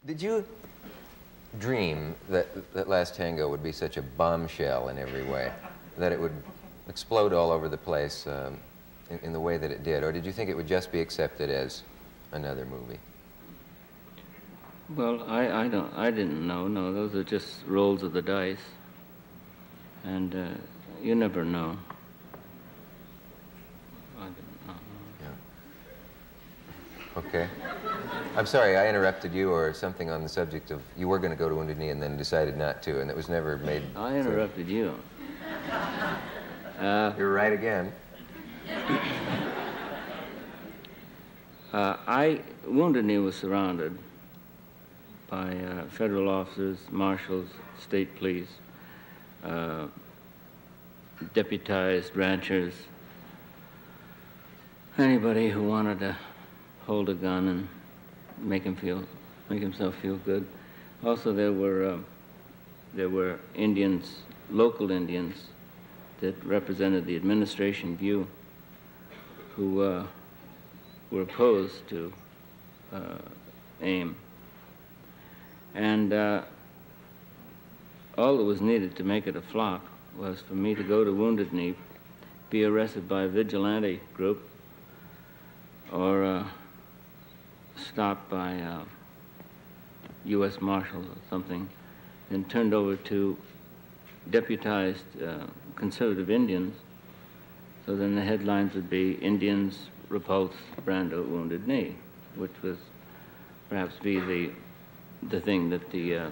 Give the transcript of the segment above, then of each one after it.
Did you dream that Last Tango would be such a bombshell in every way, that it would explode all over the place in the way that it did, or did you think it would just be accepted as another movie? Well, I didn't know. No, those are just rolls of the dice, and you never know. I didn't know. Yeah. Okay. I'm sorry, I interrupted you or something on the subject of you were going to go to Wounded Knee and then decided not to, and it was never made. I interrupted you. You're right again. Wounded Knee was surrounded by federal officers, marshals, state police, deputized ranchers, anybody who wanted to hold a gun and make himself feel good. Also, there were Indians, local Indians, that represented the administration view, who were opposed to AIM. And all that was needed to make it a flop was for me to go to Wounded Knee, be arrested by a vigilante group, or stopped by U.S. Marshals or something, and turned over to deputized conservative Indians. So then the headlines would be Indians repulse Brando Wounded Knee, which was perhaps be the thing that the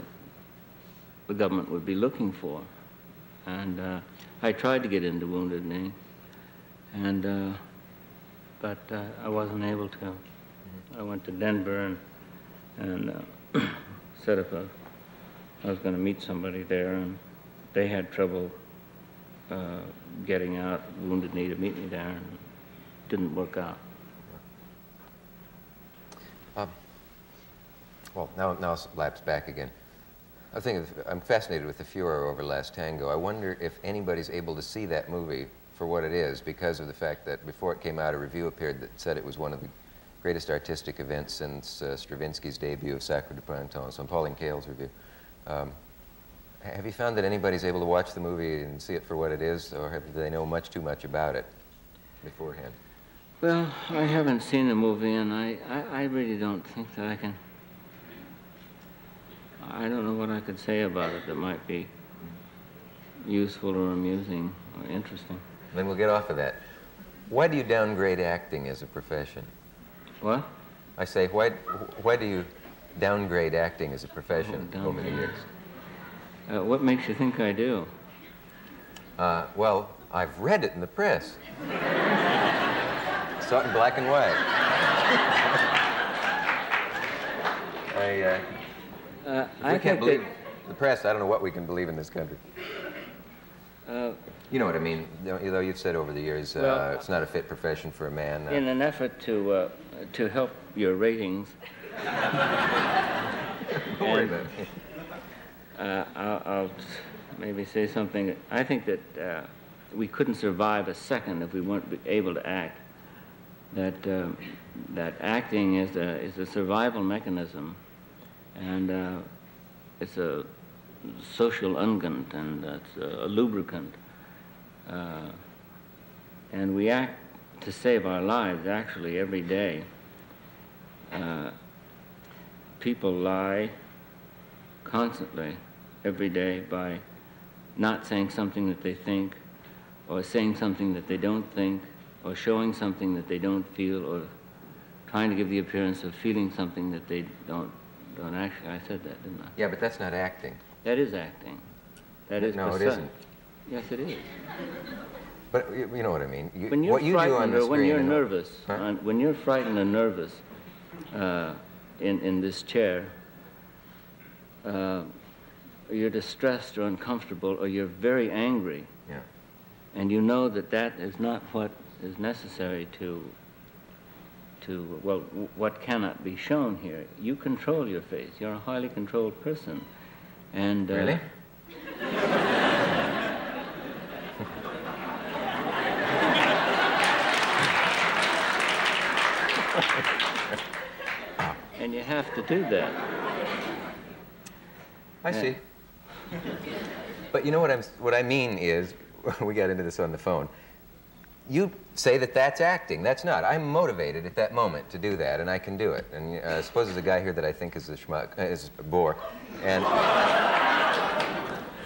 government would be looking for. And I tried to get into Wounded Knee, and but I wasn't able to. I went to Denver and set up I was going to meet somebody there, and they had trouble getting out Wounded Knee to meet me there, and it didn't work out. Well, now I'll lapse back again. I'm fascinated with the furor over Last Tango. I wonder if anybody's able to see that movie for what it is, because of the fact that before it came out, a review appeared that said it was one of the greatest artistic events since Stravinsky's debut of Sacre du Printemps, on Pauline Kael's review. Have you found that anybody's able to watch the movie and see it for what it is, or do they know too much about it beforehand? Well, I haven't seen the movie, and I really don't think that I can. I don't know what I could say about it that might be useful or amusing or interesting. Then we'll get off of that. Why do you downgrade acting as a profession? What? I say, why do you downgrade acting as a profession over the years? What makes you think I do? Well, I've read it in the press. Saw it in black and white. I can't believe the press. I don't know what we can believe in this country. You know what I mean. Though you've said over the years, well, it's not a fit profession for a man. In an effort to help your ratings, don't worry about it. I'll maybe say something. I think that we couldn't survive a second if we weren't able to act. That acting is a survival mechanism, and it's a social unguent, and it's a lubricant. And we act to save our lives, actually, every day. People lie constantly, every day, by not saying something that they think, or saying something that they don't think, or showing something that they don't feel, or trying to give the appearance of feeling something that they don't actually. I said that, didn't I? Yeah, but that's not acting. That is acting. That is no, it isn't. Yes, it is. But you know what I mean. When you're frightened, or when you're nervous, huh? When you're frightened and nervous in this chair, you're distressed or uncomfortable, or you're very angry. Yeah. And you know that that is not what is necessary to well, what cannot be shown here. You control your face. You're a highly controlled person. And really? And you have to do that. I see. But you know what I mean is, we got into this on the phone. You say that that's acting. That's not. I'm motivated at that moment to do that, and I can do it. And suppose there's a guy here that I think is a schmuck, is a bore, and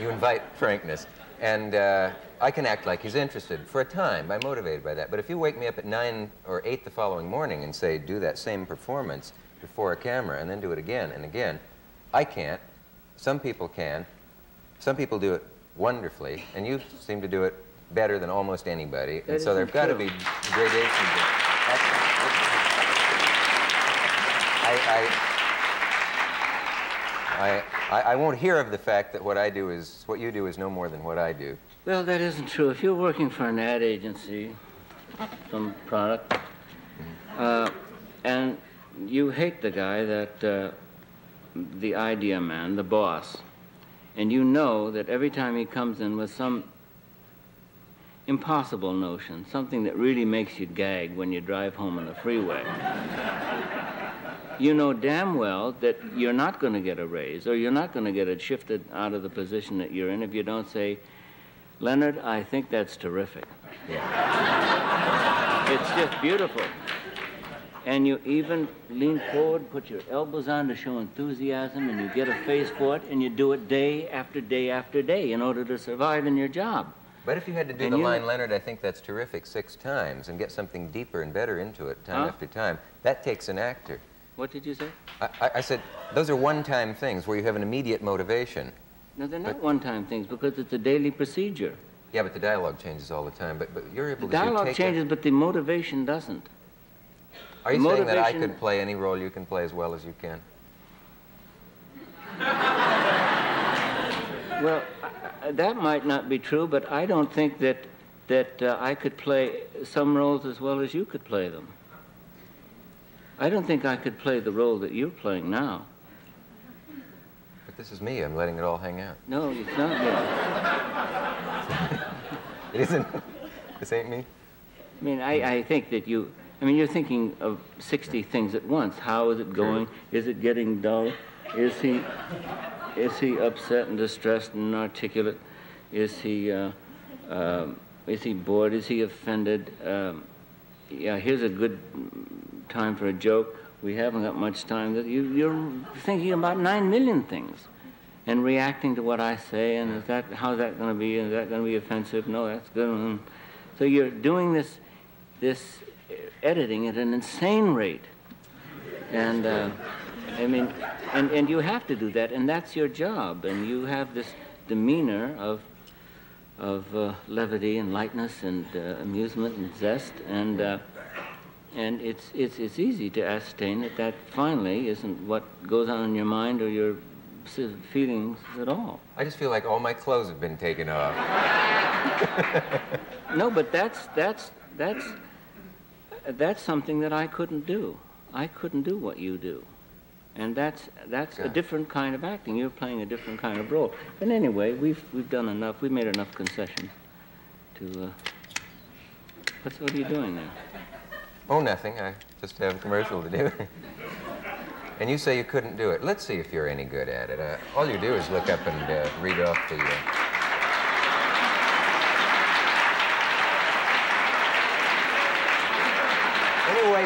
you invite frankness, and I can act like he's interested for a time. I'm motivated by that. But if you wake me up at 9 or 8 the following morning and say, do that same performance before a camera, and then do it again and again, I can't. Some people can. Some people do it wonderfully, and you seem to do it better than almost anybody. And so there've got to be gradations of I won't hear of the fact that what you do is no more than what I do. Well, that isn't true. If you're working for an ad agency, some product, and you hate the guy that, the idea man, the boss, and you know that every time he comes in with some impossible notion, something that really makes you gag when you drive home on the freeway, you know damn well that you're not going to get a raise, or you're not going to get it shifted out of the position that you're in if you don't say, Leonard, I think that's terrific. Yeah. It's just beautiful. And you even lean forward, put your elbows on to show enthusiasm, and you get a face for it, and you do it day after day after day in order to survive in your job. But if you had to do the line, Leonard, I think that's terrific 6 times, and get something deeper and better into it time after time, that takes an actor. What did you say? I said, those are one-time things where you have an immediate motivation. No, they're not one-time things, because it's a daily procedure. Yeah, but the dialogue changes all the time. But you're able to take... The dialogue changes, but the motivation doesn't. Are you saying that I could play any role you can play as well as you can? Well, that might not be true, but I don't think that I could play some roles as well as you could play them. I don't think I could play the role that you're playing now. But this is me. I'm letting it all hang out. No, it's not me. It isn't? This ain't me? I mean, I think that you... I mean, you're thinking of 60 things at once. How is it going? Is it getting dull? Is he upset and distressed and inarticulate? Is he bored? Is he offended? Yeah, here's a good time for a joke. We haven't got much time. You're thinking about 9 million things and reacting to what I say, and how's that going to be? Is that going to be offensive? No, that's good. So you're doing this editing at an insane rate, and I mean, and you have to do that, and that's your job, and you have this demeanor of levity and lightness and amusement and zest, and it's easy to ascertain that finally isn't what goes on in your mind or your feelings at all. I just feel like all my clothes have been taken off. No, but that's something that I couldn't do. I couldn't do what you do. And that's a different kind of acting. You're playing a different kind of role. But anyway, we've done enough. We've made enough concessions to... What are you doing there? Oh, nothing. I just have a commercial to do. And you say you couldn't do it. Let's see if you're any good at it. All you do is look up and read off the... Anyway,